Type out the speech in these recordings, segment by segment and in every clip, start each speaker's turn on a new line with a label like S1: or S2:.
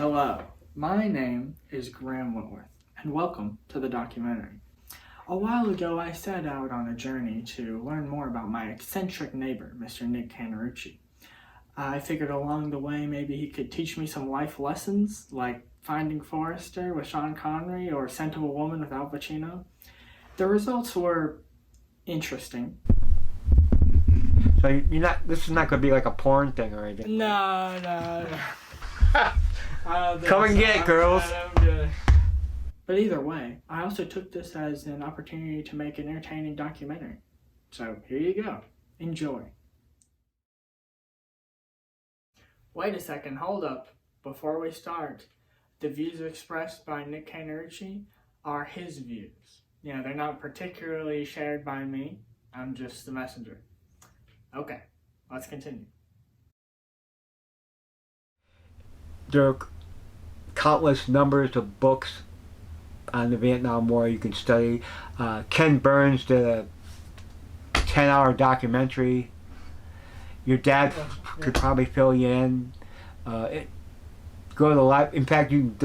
S1: Hello, my name is Graham Whitworth, and welcome to the documentary. A while ago, I set out on a journey to learn more about my eccentric neighbor, Mr. Nick Canterucci. I figured along the way maybe he could teach me some life lessons, like Finding Forrester with Sean Connery or Scent of a Woman with Al Pacino. The results were interesting.
S2: So you're not. This is not going to be like a porn thing or anything.
S1: No.
S2: Come and get it, girls.
S1: But either way, I also took this as an opportunity to make an entertaining documentary. So here you go. Enjoy. Wait a second, hold up. Before we start, the views expressed by Nick Canterucci are his views. They're not particularly shared by me. I'm just the messenger. Okay, let's continue.
S2: There are countless numbers of books on the Vietnam War you can study. Ken Burns did a 10-hour documentary. Your dad could probably fill you in. Go to the library. In fact, you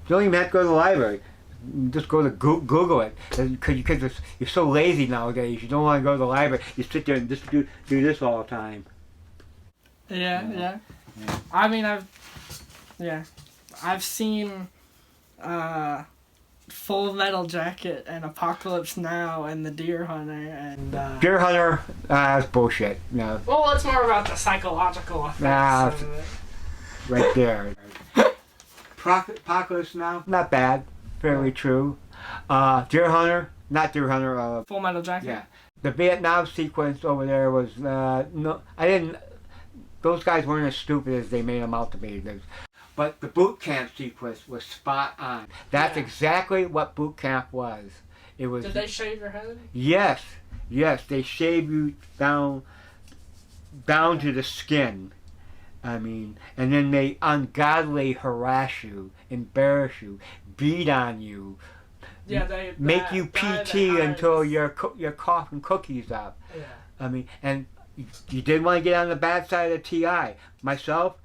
S2: don't even have to go to the library. Just go to Google it, because you're so lazy nowadays. You don't want to go to the library. You sit there and just do this all the time.
S1: Yeah. I mean, I've seen Full Metal Jacket and Apocalypse Now and The Deer Hunter and
S2: Deer Hunter, that's bullshit. No.
S1: Well, it's more about the psychological effects of it.
S2: Right there. Apocalypse Now, not bad. Fairly true. Deer Hunter, not Deer Hunter.
S1: Full Metal Jacket.
S2: Yeah. The Vietnam sequence over there was no. I didn't. Those guys weren't as stupid as they made them out to be. But the boot camp sequence was spot on. That's exactly what boot camp was. It was.
S1: Did they shave your head?
S2: Yes. They shave you down to the skin. I mean, and then they ungodly harass you, embarrass you, beat on you, make you PT until you're coughing cookies up.
S1: Yeah.
S2: I mean, and you didn't want to get on the bad side of TI. Myself,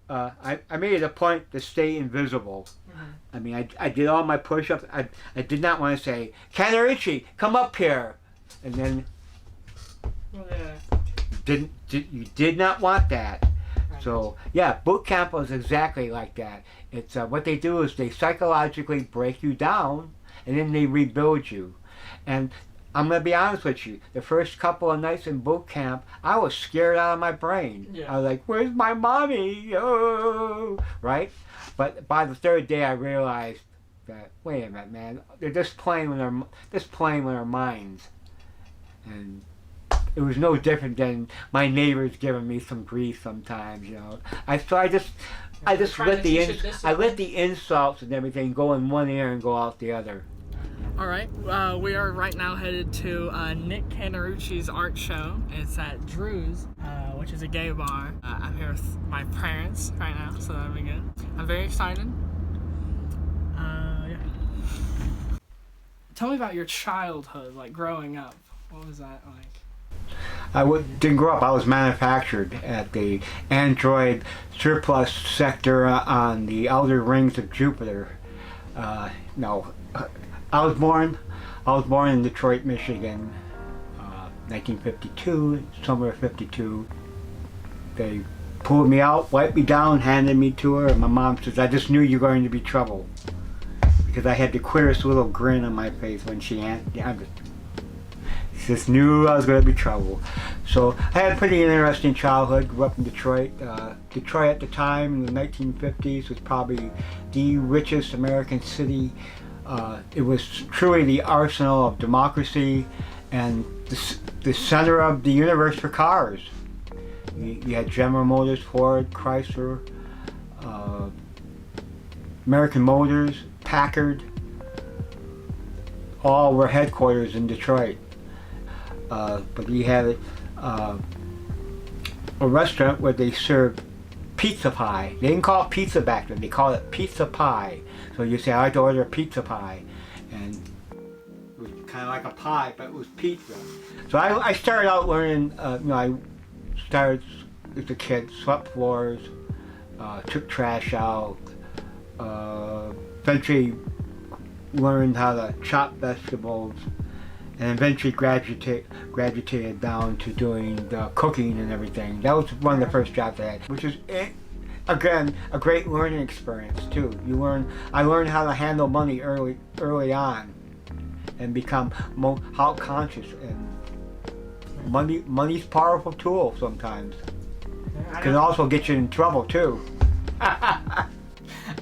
S2: I made it a point to stay invisible. Mm-hmm. I mean, I did all my push-ups. I did not want to say, Canterucci, come up here, and then you did not want that. So yeah, boot camp was exactly like that. It's what they do is they psychologically break you down, and then they rebuild you. And I'm gonna be honest with you. The first couple of nights in boot camp, I was scared out of my brain. Yeah. I was like, "Where's my mommy?" Oh, right. But by the third day, I realized that wait a minute, man, they're just playing with our minds, and it was no different than my neighbors giving me some grief sometimes, I just let the insults and everything go in one ear and go out the other.
S1: All right, we are right now headed to Nick Canterucci's art show. It's at Drew's, which is a gay bar. I'm here with my parents right now, so that'll be good. I'm very excited. Yeah. Tell me about your childhood, like growing up. What was that like?
S2: Didn't grow up. I was manufactured at the Android surplus sector on the outer rings of Jupiter. No, I was born in Detroit, Michigan, 1952, summer of '52. They pulled me out, wiped me down, handed me to her, and my mom says, "I just knew you were going to be trouble," because I had the queerest little grin on my face when she just knew I was going to be trouble. So I had a pretty interesting childhood. Grew up in Detroit. Detroit at the time in the 1950s was probably the richest American city. It was truly the arsenal of democracy and the center of the universe for cars. You had General Motors, Ford, Chrysler, American Motors, Packard. All were headquarters in Detroit. But we had a restaurant where they served pizza pie. They didn't call it pizza back then, they called it pizza pie. So you say, I'd like to order a pizza pie. And it was kind of like a pie, but it was pizza. So I started out learning, I started as a kid, swept floors, took trash out, eventually learned how to chop vegetables, and eventually graduated down to doing the cooking and everything. That was one of the first jobs I had, which is, again, a great learning experience too. I learned how to handle money early on, and become how conscious. And money's a powerful tool sometimes. It can also get you in trouble too.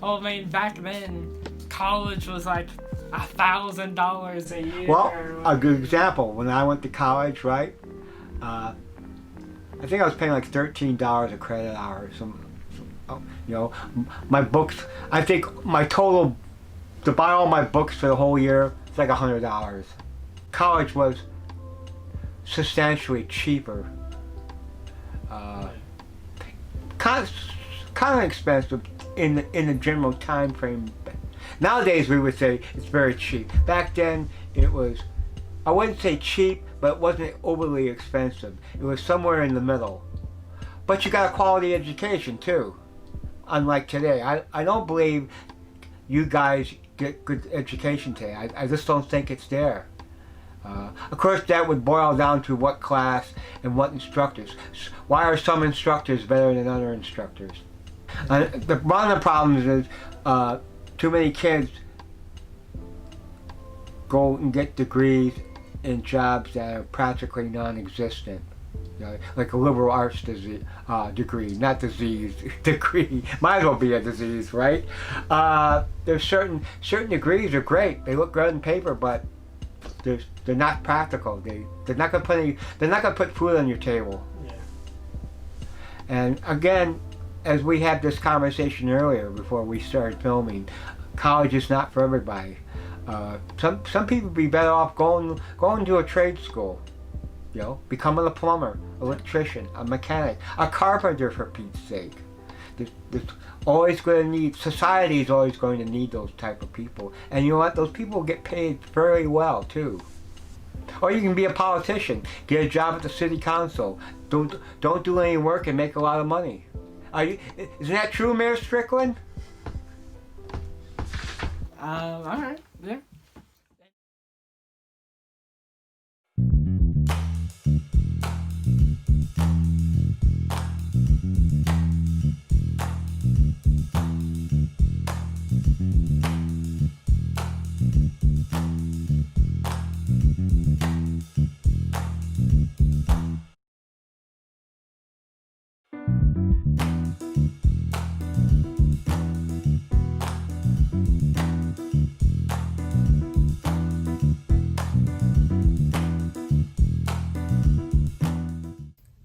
S1: Oh, I mean, back then, college was like $1,000 a year.
S2: Well, a good example, when I went to college, right? I think I was paying like $13 a credit hour. My books, I think my total, to buy all my books for the whole year, it's like $100. College was substantially cheaper. Kind of expensive in the general time frame. Nowadays we would say it's very cheap. Back then it was, I wouldn't say cheap, but it wasn't overly expensive. It was somewhere in the middle. But you got a quality education too, unlike today. I don't believe you guys get good education today. I just don't think it's there. Of course, that would boil down to what class and what instructors. Why are some instructors better than other instructors? One of the problems is too many kids go and get degrees in jobs that are practically non-existent. Like a liberal arts degree, not disease, degree. Might as well be a disease, right? There's certain degrees are great. They look good on paper, but they're not practical. They're not gonna put food on your table.
S1: Yeah.
S2: And again, as we had this conversation earlier before we started filming, college is not for everybody. Some people would be better off going to a trade school. Becoming a plumber, electrician, a mechanic, a carpenter, for Pete's sake. There's always going to need, society is always going to need those type of people. And you know what? Those people get paid very well too. Or you can be a politician, get a job at the city council, don't do any work and make a lot of money. Isn't that true, Mayor Strickland?
S1: All right, yeah.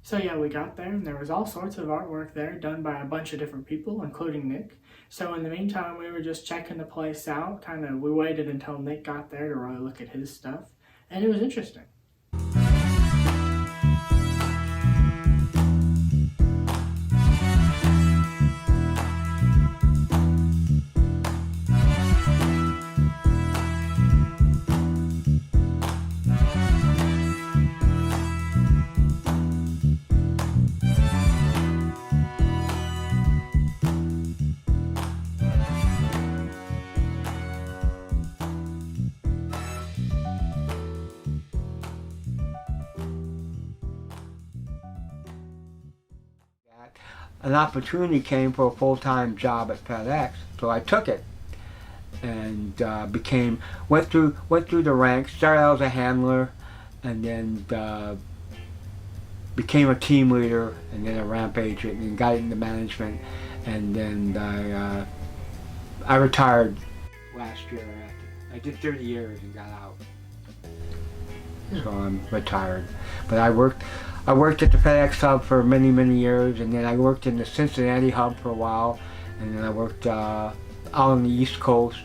S1: So yeah, we got there, and there was all sorts of artwork there done by a bunch of different people, including Nick. So in the meantime, we were just checking the place out. We waited until Nick got there to really look at his stuff, and it was interesting.
S2: An opportunity came for a full-time job at FedEx, so I took it, and went through the ranks. Started out as a handler, and then became a team leader, and then a ramp agent, and got into management, and then I retired last year. I did 30 years and got out, so I'm retired. But I worked at the FedEx hub for many, many years, and then I worked in the Cincinnati hub for a while, and then I worked out on the East Coast,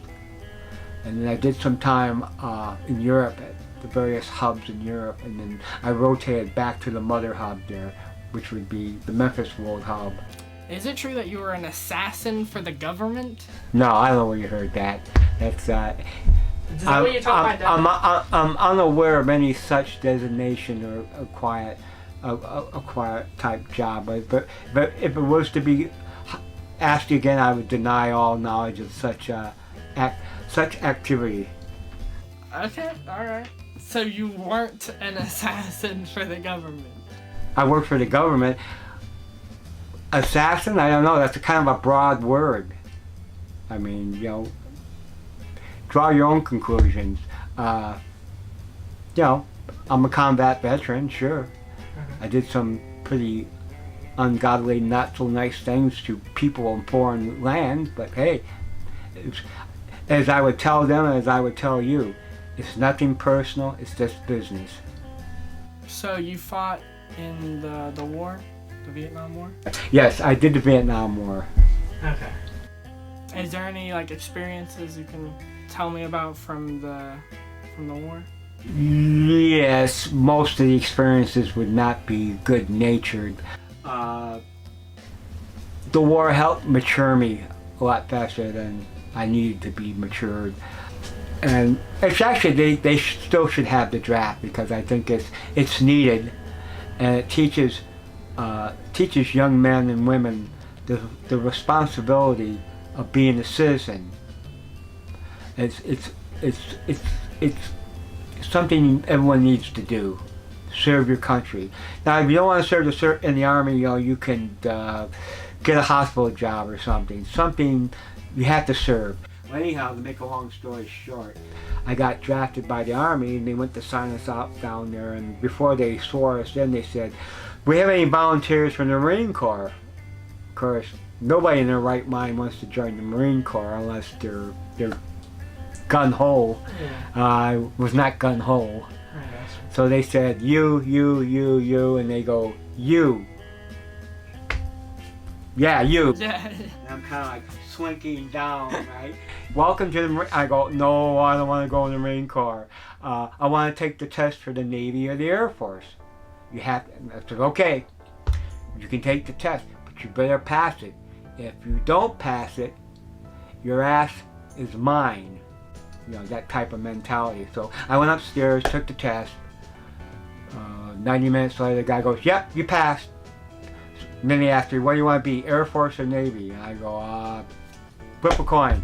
S2: and then I did some time in Europe at the various hubs in Europe, and then I rotated back to the mother hub there, which would be the Memphis World Hub.
S1: Is it true that you were an assassin for the government?
S2: No, I don't know where you heard that. That's
S1: Is that what you talk about?
S2: I'm unaware of any such designation or a quiet type job, but if it was to be asked you again, I would deny all knowledge of such activity.
S1: Okay, alright. So you weren't an assassin for the government?
S2: I worked for the government. Assassin? I don't know. That's a kind of a broad word. I mean, you know, draw your own conclusions. You know, I'm a combat veteran, sure. I did some pretty ungodly, not so nice things to people in foreign lands, but hey, as I would tell them, as I would tell you, it's nothing personal, it's just business.
S1: So you fought in the war? The Vietnam War?
S2: Yes, I did the Vietnam War.
S1: Okay. Is there any like experiences you can tell me about from the war?
S2: Yes, most of the experiences would not be good-natured. The war helped mature me a lot faster than I needed to be matured. And it's actually, they still should have the draft, because I think it's needed, and it teaches young men and women the responsibility of being a citizen. It's something everyone needs to do. Serve your country. Now, if you don't want to serve in the army, you know, you can get a hospital job or something. Something you have to serve. Well, anyhow, to make a long story short, I got drafted by the Army, and they went to sign us out down there, and before they swore us in, they said, "We have any volunteers from the Marine Corps?" Of course, nobody in their right mind wants to join the Marine Corps unless they're gun-ho.
S1: Yeah.
S2: I was not gun-ho. So they said, you, and they go, you. Yeah, you.
S1: Yeah.
S2: And I'm kind of like slinking down, right? Welcome to the Marine. I go, no, I don't want to go in the Marine Corps. I want to take the test for the Navy or the Air Force. You have to. I said, okay, you can take the test, but you better pass it. If you don't pass it, your ass is mine. You know, that type of mentality. So I went upstairs, took the test. 90 minutes later, the guy goes, yep, you passed. And then he asked me, what do you want to be, Air Force or Navy? And I go, flip a coin.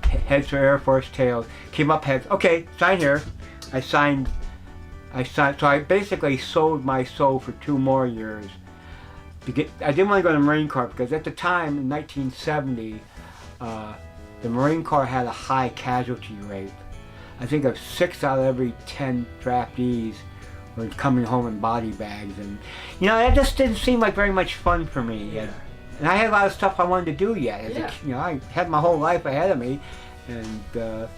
S2: Heads for Air Force, tails. Came up heads. Okay, sign here. I signed. So I basically sold my soul for 2 more years. I didn't want to go to the Marine Corps because at the time, in 1970, the Marine Corps had a high casualty rate. I think of 6 out of every 10 draftees were coming home in body bags, and you know, that just didn't seem like very much fun for me.
S1: Yeah.
S2: And I had a lot of stuff I wanted to do yet.
S1: Yeah.
S2: You know, I had my whole life ahead of me, and I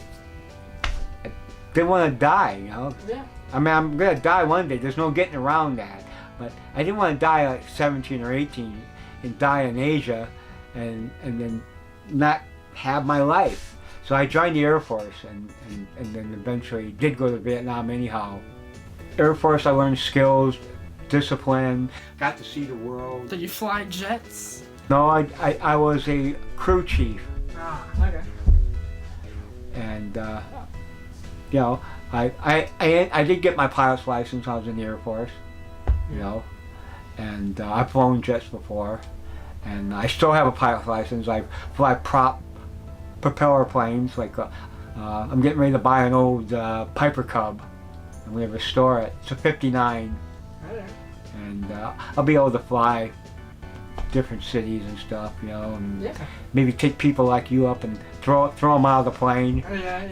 S2: didn't want to die. You know.
S1: Yeah.
S2: I mean, I'm gonna die one day. There's no getting around that. But I didn't want to die like 17 or 18 and die in Asia, and then not have my life. So I joined the Air Force, and then eventually did go to Vietnam anyhow. Air Force, I learned skills, discipline, got to see the world.
S1: Did you fly jets?
S2: No, I was a crew chief.
S1: Ah, okay.
S2: And you know, I did get my pilot's license when I was in the Air Force. You know, and I've flown jets before, and I still have a pilot's license. I fly propeller planes. Like I'm getting ready to buy an old Piper Cub. I'm going to restore it. It's a 59.
S1: Okay.
S2: And I'll be able to fly different cities and stuff, you know, and
S1: Yeah.
S2: maybe take people like you up and throw them out of the plane.
S1: Oh, yeah.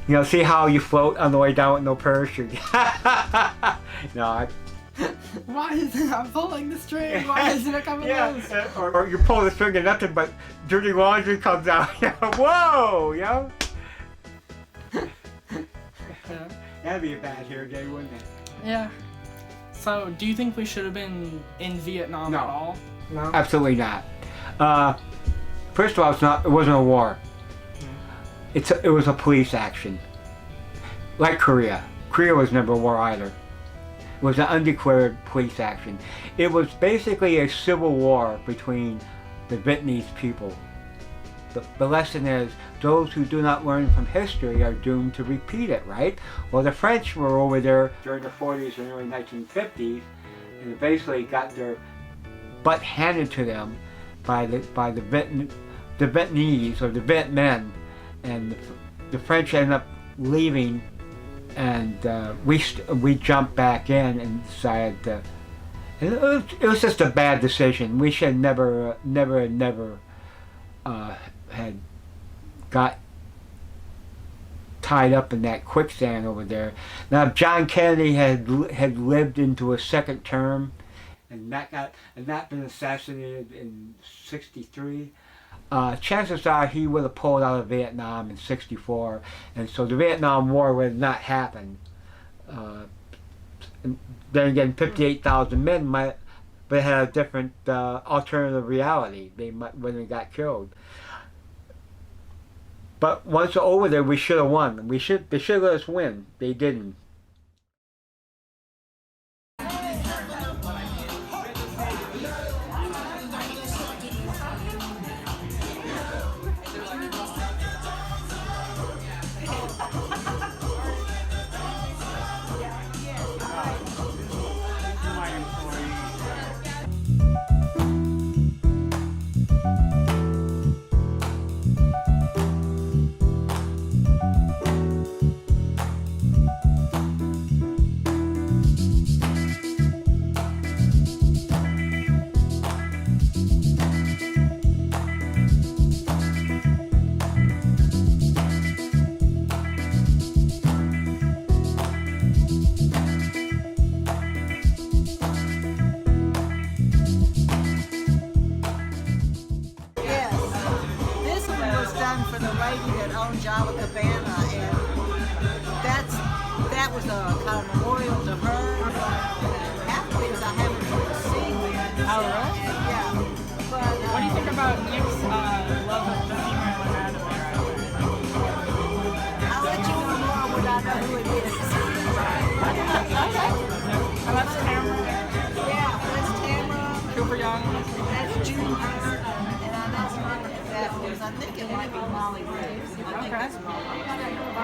S2: You know, see how you float on the way down with no parachute. No,
S1: Why isn't I'm pulling the string? Why isn't it coming loose?
S2: or you pull the string and nothing but dirty laundry comes out. Whoa, you know?
S1: Yeah.
S2: That'd be a bad hair day, wouldn't it?
S1: Yeah. So, do you think we should have been in Vietnam
S2: No.
S1: at all? No.
S2: Absolutely not. First of all, it wasn't a war. It was a police action. Like Korea. Korea was never a war either. It was an undeclared police action. It was basically a civil war between the Vietnamese people. The lesson is, those who do not learn from history are doomed to repeat it, right? Well, the French were over there during the 40s and early 1950s, and basically got their butt handed to them by the Vietnamese or the Vietmen, and the French ended up leaving, and we jumped back in and decided to. And it was just a bad decision. We should never had got tied up in that quicksand over there. Now, if John Kennedy had lived into a second term, and not been assassinated in '63, chances are he would have pulled out of Vietnam in '64, and so the Vietnam War would have not happened. Then again, 58,000 men might, but had a different alternative reality. They might when they got killed. But once over there, we should have won. They should let us win. They didn't.
S3: For the lady that owned Java Cabana, and that was a kind of memorial to her. Half of it is I haven't seen it.
S1: Oh, really?
S3: Yeah. But
S1: What do you think about Nick's love of the female anatomy?
S3: I'll let you know more when I know who it is.
S1: Oh, that's Tamara.
S3: Yeah, that's Tamara.
S1: Cooper Young.
S3: That's June Hunter. And I know that was, I think it might be Molly Rose. I think that's Molly Rose.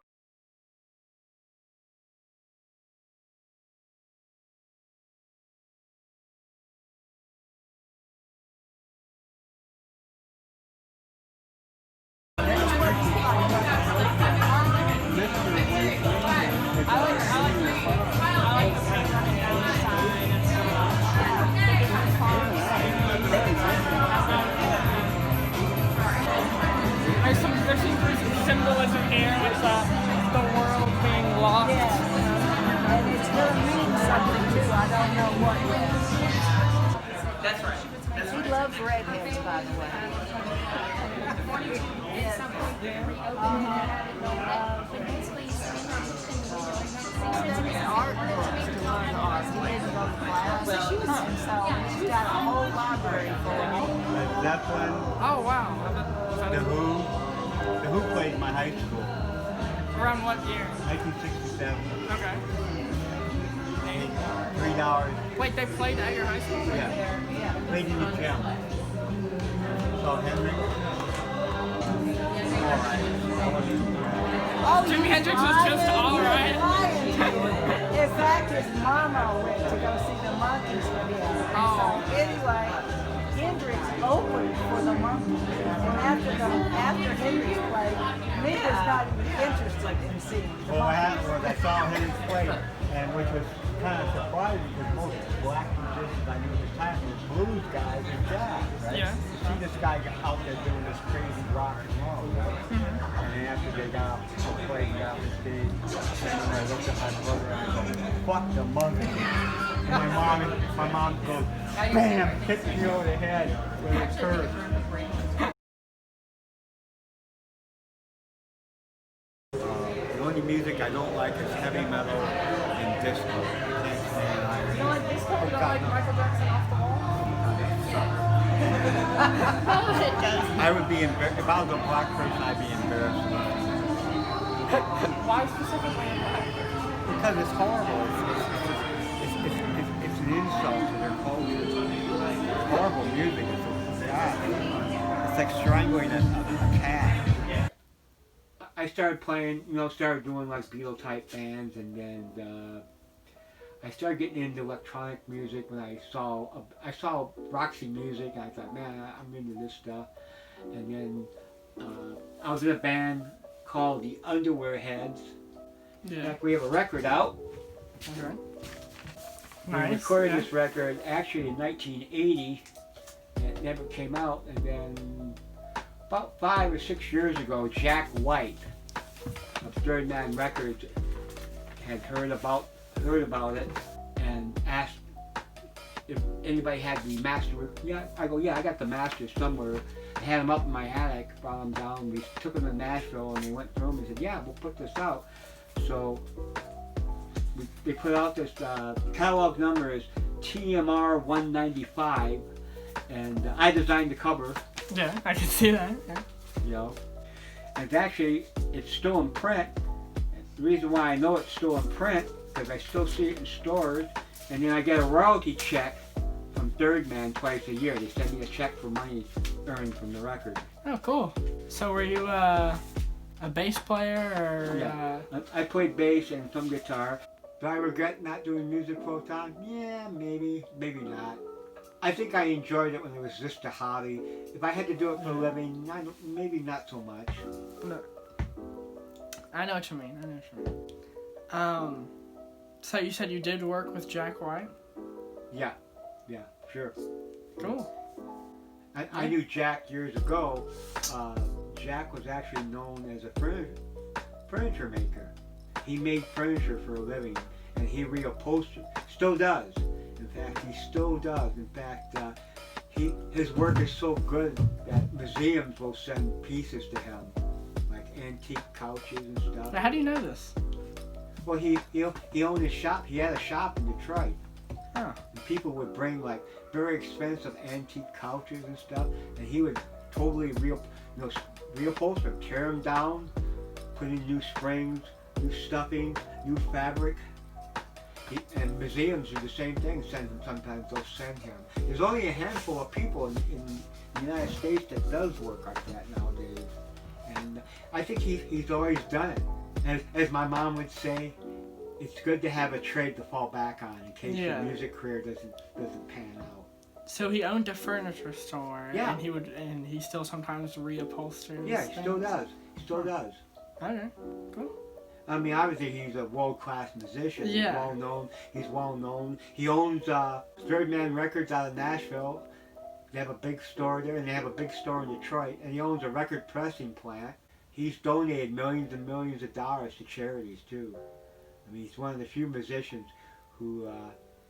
S1: There seems to be some symbolism here with the world being lost.
S3: Yes. And it's going to mean something too. I don't know what yet.
S1: That's right.
S3: He loves redheads, by the way. Yes. He studies art books to learn art. He didn't go to class. So he's got a whole library for him.
S4: Led Zeppelin,
S1: Oh, wow.
S4: The Who. The Who played in my high school,
S1: Around what year?
S4: 1967.
S1: Okay.
S4: $3.
S1: Wait, they played at your high school?
S4: Yeah. Played in the gym. Saw Henry.
S3: Oh,
S1: Jimi Hendrix was just all right.
S3: In fact, his mama went to go see the Monkees with him.
S1: Oh.
S3: So anyway, Hendrix opened for the Monkees, and after Hendrix played, Nick was not even interested in seeing the
S4: Well, what
S3: Monkees.
S4: happened was I saw Henry play, and which was kind of surprising because most black musicians I knew at the time were blues guys and jazz, right?
S1: Yeah.
S4: You see this guy out there doing this crazy rock and roll, right? And then after they got off the play and got off the stage, and I looked at my brother and I go, fuck the Monkees. And my mom goes, bam, hit me over the head with a curve. The only music I don't like is heavy metal and disco. I can't stand either.
S1: You don't like disco? You don't like Michael Jackson off the wall?
S4: I would be embarrassed. If I was a black person, I'd be embarrassed.
S1: Why specifically in black?
S4: Because it's horrible. It's an insult to their culture. It's horrible music. It's like strangling a cat.
S2: I started playing, started doing like Beatle type bands, and then I started getting into electronic music when I saw Roxy Music, and I thought, man, I'm into this stuff. And then I was in a band called the Underwear Heads. In
S1: Yeah.
S2: fact, we have a record out.
S1: Okay.
S2: We
S1: Nice.
S2: recorded
S1: Yeah.
S2: this record actually in 1980. It never came out, and then about 5 or 6 years ago, Jack White of Third Man Records had heard about it and asked if anybody had the master. Yeah, I go, yeah, I got the master somewhere. I had them up in my attic, brought them down. We took them to Nashville, and they went through them and said, yeah, we'll put this out. So they put out this catalog number is TMR 195, and I designed the cover.
S1: Yeah, I can see that. Yeah.
S2: You know, and it's still in print. The reason why I know it's still in print because I still see it in stores, and then I get a royalty check from Third Man twice a year. They send me a check for money earned from the record.
S1: Oh, cool. So were you a bass player or?
S2: Yeah, I played bass and some guitar. Do I regret not doing music full time? Yeah, maybe not. I think I enjoyed it when it was just a hobby. If I had to do it for a living, maybe not so much.
S1: No. I know what you mean. So you said you did work with Jack White?
S2: Yeah, sure.
S1: Cool.
S2: I knew Jack years ago. Jack was actually known as a furniture maker. He made furniture for a living, and he reupholstered. Still does. In fact, he still does. In fact, his work is so good that museums will send pieces to him, like antique couches and stuff.
S1: Now, how do you know this?
S2: Well, he owned a shop. He had a shop in Detroit.
S1: Oh.
S2: And people would bring like very expensive antique couches and stuff, and he would totally reupholster, tear them down, put in new springs, new stuffing, new fabric. And museums do the same thing. Sometimes they'll send him. There's only a handful of people in the United States that does work like that nowadays, and I think he's always done it. As my mom would say, it's good to have a trade to fall back on in case your music career doesn't pan out.
S1: So he owned a furniture store,
S2: Yeah.
S1: and he still sometimes reupholsters.
S2: Yeah, he still does. He still does.
S1: Okay, cool.
S2: I mean, obviously he's a world-class musician.
S1: Yeah.
S2: He's well known. He owns Third Man Records out of Nashville. They have a big store there, and they have a big store in Detroit. And he owns a record pressing plant. He's donated millions and millions of dollars to charities too. I mean, he's one of the few musicians who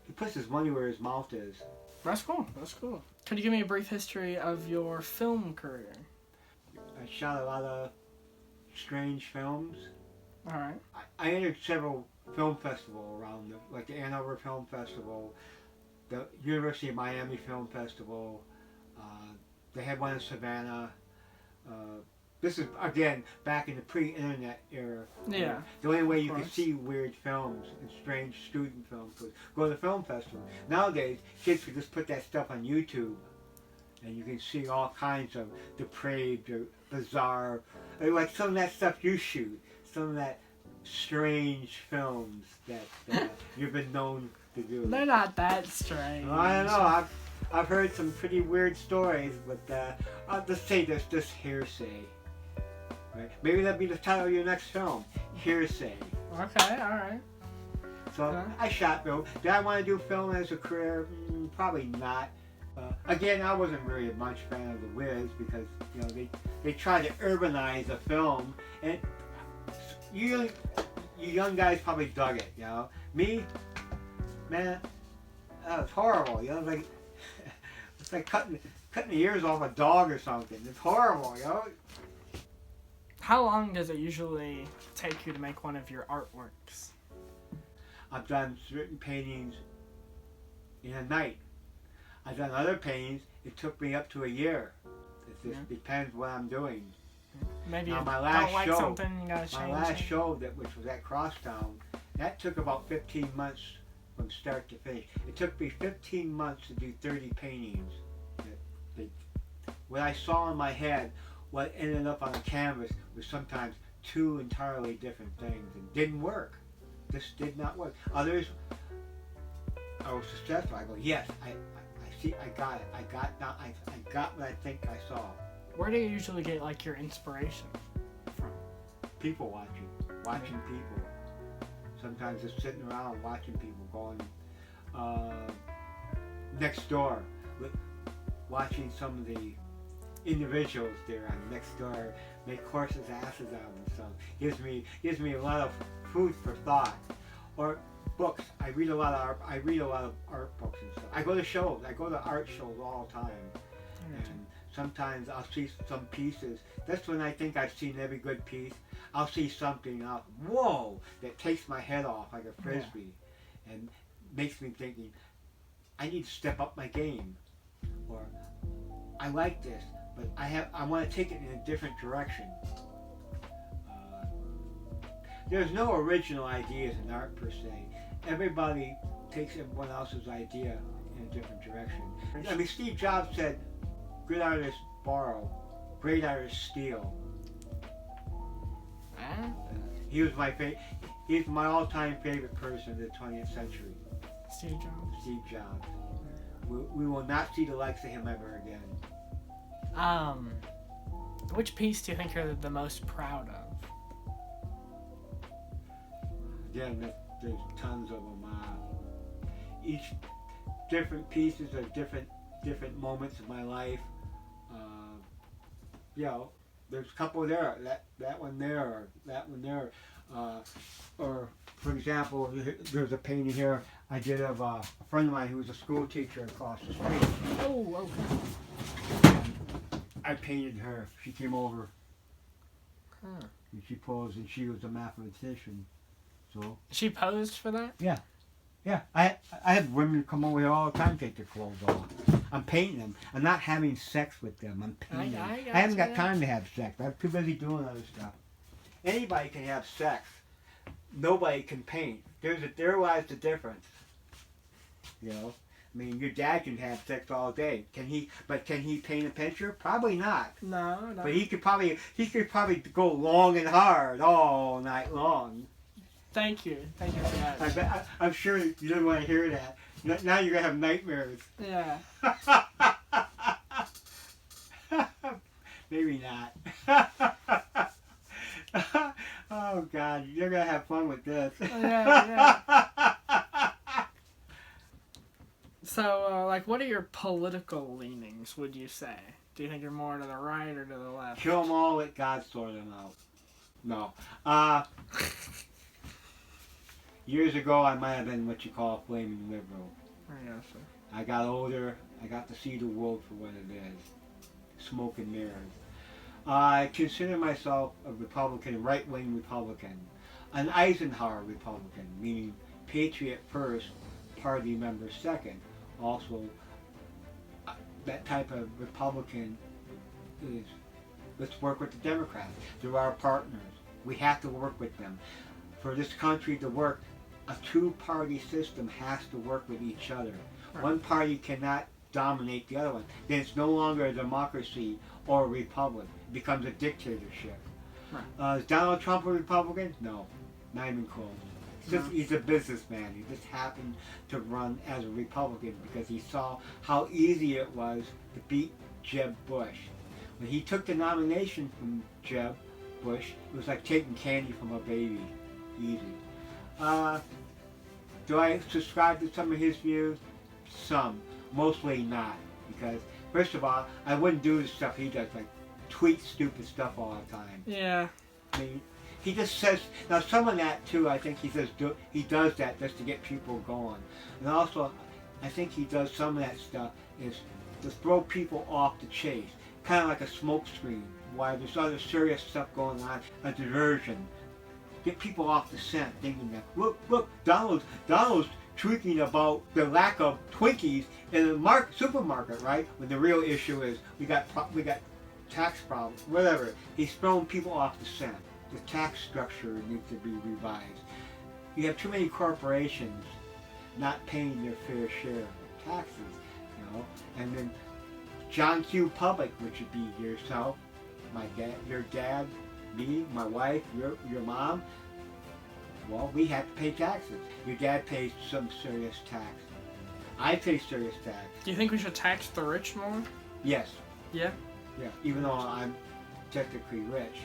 S2: he puts his money where his mouth is.
S1: That's cool. Could you give me a brief history of your film career?
S2: I shot a lot of strange films.
S1: All right.
S2: I entered several film festivals around, like the Ann Arbor Film Festival, the University of Miami Film Festival. They had one in Savannah. This is, again, back in the pre-internet era.
S1: Yeah.
S2: The only way you
S1: Of
S2: could
S1: course.
S2: see weird films and strange student films was go to the film festival. Nowadays, kids can just put that stuff on YouTube, and you can see all kinds of depraved or bizarre, like some of that stuff you shoot, some of that strange films that you've been known to do.
S1: They're not that strange.
S2: I don't know. I've heard some pretty weird stories, but I'll just say this hearsay. Right? Maybe that'll be the title of your next film, Hearsay.
S1: Okay, all right.
S2: So
S1: Okay.
S2: I shot film. Did I want to do film as a career? Probably not. Again, I wasn't really much fan of The Wiz because they try to urbanize a film, and you young guys probably dug it. Me, man, that was horrible. Like it's like cutting the ears off a dog or something. It's horrible.
S1: How long does it usually take you to make one of your artworks?
S2: I've done certain paintings in a night. I've done other paintings, it took me up to a year. It just depends what I'm doing.
S1: Maybe
S2: Now,
S1: you
S2: my
S1: don't
S2: last
S1: like
S2: show-
S1: something, you gotta change
S2: My last
S1: it.
S2: show, which was at Crosstown, that took about 15 months from start to finish. It took me 15 months to do 30 paintings. What I saw in my head, what ended up on the canvas was sometimes two entirely different things and didn't work. This did not work. Others I was successful. I go, yes, I see, I got it. I got what I think I saw.
S1: Where do you usually get like your inspiration from?
S2: People watching people. Sometimes just sitting around watching people, going Nextdoor, watching some of the individuals there on Nextdoor make horses' asses out of themselves. Gives me a lot of food for thought. Or books. I read a lot of art books and stuff. I go to shows. I go to art shows all the time. And sometimes I'll see some pieces. That's when I think I've seen every good piece. I'll see something out, whoa, that takes my head off like a frisbee, and makes me thinking, I need to step up my game, or I like this, but I want to take it in a different direction. There's no original ideas in art per se. Everybody takes everyone else's idea in a different direction. I mean, Steve Jobs said, good artists borrow, great artists steal. He's my all-time favorite person of the 20th century.
S1: Steve Jobs.
S2: Steve Jobs. We will not see the likes of him ever again.
S1: Which piece do you think you're the most proud of?
S2: Again, there's tons of them. Each different pieces are different moments of my life. There's a couple there. That one there, or that one there. Or for example, there's a painting here I did of a friend of mine who was a school teacher across the street.
S1: Oh, okay.
S2: I painted her. She came over.
S1: Huh.
S2: And she posed, and she was a mathematician. So
S1: She posed for that?
S2: yeah. I have women come over here all the time, take their clothes off. I'm painting them. I'm not having sex with them. I'm painting them. I haven't got time to have sex. I'm too busy doing other stuff. Anybody can have sex. Nobody can paint. There lies the difference. You know, I mean, your dad can have sex all day. Can he paint a picture? Probably not.
S1: No.
S2: But he could probably go long and hard all night long.
S1: Thank you for that.
S2: I'm sure you didn't want to hear that. Now you're gonna have nightmares.
S1: Yeah.
S2: Maybe not. Oh God, you're gonna have fun with this.
S1: Yeah. So, what are your political leanings, would you say? Do you think you're more to the right or to the left?
S2: Kill them all, let God sort them out. No. Years ago, I might have been what you call a flaming liberal.
S1: I guess so.
S2: I got older. I got to see the world for what it is. Smoke and mirrors. I consider myself a Republican, right-wing Republican. An Eisenhower Republican, meaning patriot first, party member second. Also, that type of Republican is, let's work with the Democrats. They're our partners. We have to work with them. For this country to work, a two-party system has to work with each other. Right. One party cannot dominate the other one. Then it's no longer a democracy or a republic. It becomes a dictatorship. Right. Is Donald Trump a Republican? No, not even close. He's a businessman. He just happened to run as a Republican because he saw how easy it was to beat Jeb Bush. When he took the nomination from Jeb Bush, it was like taking candy from a baby. Easy. Do I subscribe to some of his views? Some. Mostly not. Because, first of all, I wouldn't do the stuff he does, like tweet stupid stuff all the time.
S1: Yeah.
S2: I mean, he just says, now some of that too, I think he does that just to get people going. And also, I think he does some of that stuff is to throw people off the chase. Kind of like a smoke screen, while there's other serious stuff going on, a diversion. Get people off the scent, thinking that, look, Donald's tweaking about the lack of Twinkies in the supermarket, right? When the real issue is we got tax problems, whatever. He's throwing people off the scent. The tax structure needs to be revised. You have too many corporations not paying their fair share of taxes, you know. And then John Q. Public, which would be yourself, my dad, your dad, me, my wife, your mom. Well, we have to pay taxes. Your dad pays some serious tax. I pay serious tax.
S1: Do you think we should tax the rich more?
S2: Yes.
S1: Yeah.
S2: Yeah. Even though I'm technically rich.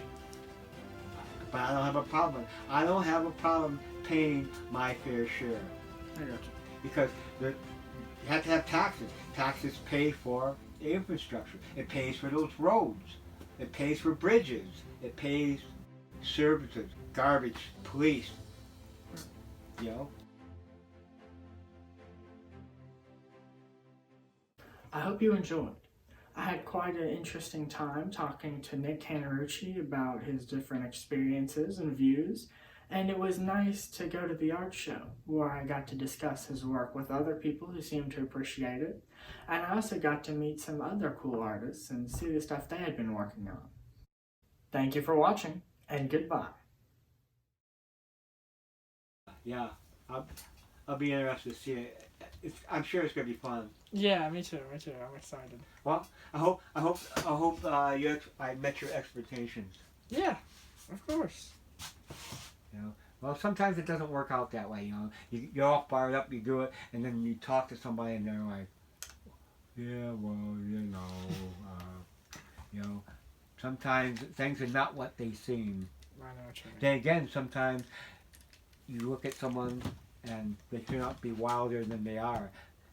S2: But I don't have a problem. I don't have a problem paying my fair share.
S1: I got you.
S2: Because you have to have taxes. Taxes pay for the infrastructure. It pays for those roads. It pays for bridges. It pays services, garbage, police. You know?
S1: I hope you enjoyed. I had quite an interesting time talking to Nick Canterucci about his different experiences and views, and it was nice to go to the art show where I got to discuss his work with other people who seemed to appreciate it, and I also got to meet some other cool artists and see the stuff they had been working on. Thank you for watching, and goodbye.
S2: Yeah. I'll be interested to see it. I'm sure it's gonna be fun.
S1: Yeah, me too. I'm excited.
S2: Well, I hope I met your expectations.
S1: Yeah, of course.
S2: You know, well, sometimes it doesn't work out that way. You know, you're all fired up, you do it, and then you talk to somebody, and they're like, "Yeah, well, you know, sometimes things are not what they seem."
S1: I know what you mean.
S2: Then again, sometimes you look at someone and they turn out to be wilder than they are.